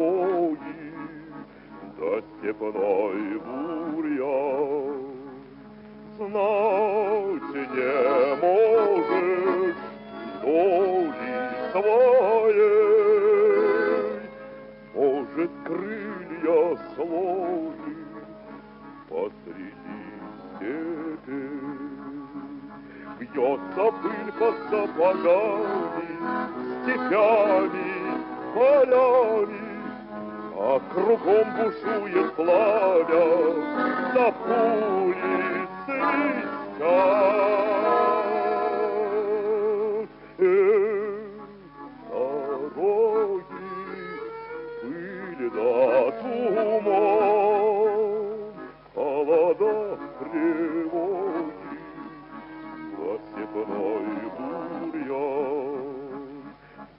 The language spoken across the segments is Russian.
дороги до степной бурьян. Знать не можешь доли своей, может, крылья сложишь посреди степи. Бьется пыль под сапогами, степями, полями, а кругом бушует пламя, да пули свистят. Дороги, пыль да туман, холода, тревоги, во степной бурьян.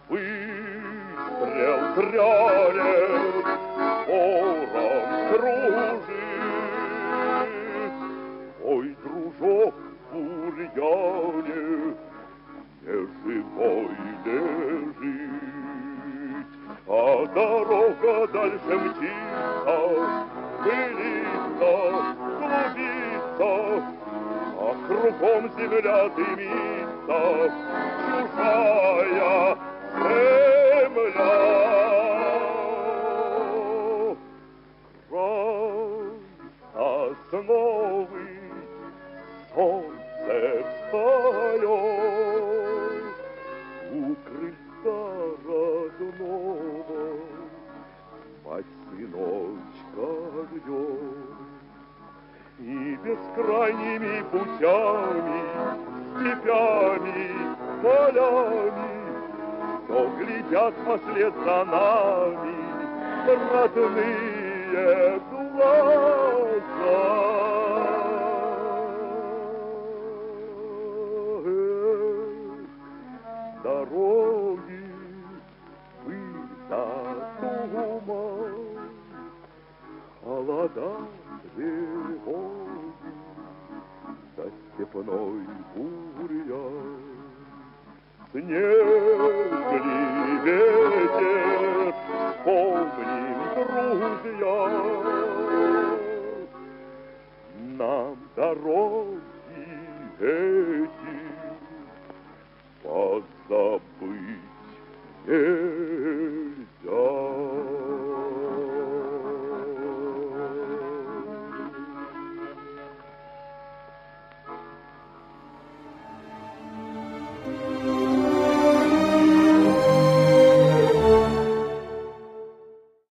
Выстрел грянет, ворон кружит. Ой, дружок, в бурьяне неживой лежит, а дорога дальше мчится, пылится, клубится, а кругом земля дымится, чужая земля. Край сосновый, солнце встает, у крыльца родного мать сыночка ждет. И бескрайними путями, степями, полями все глядят вслед за нами родные глаза. Дороги, пыль да туман, холода, тревоги, за степной бурьян. Снежный ветер, вспомним, друзья, нам дорога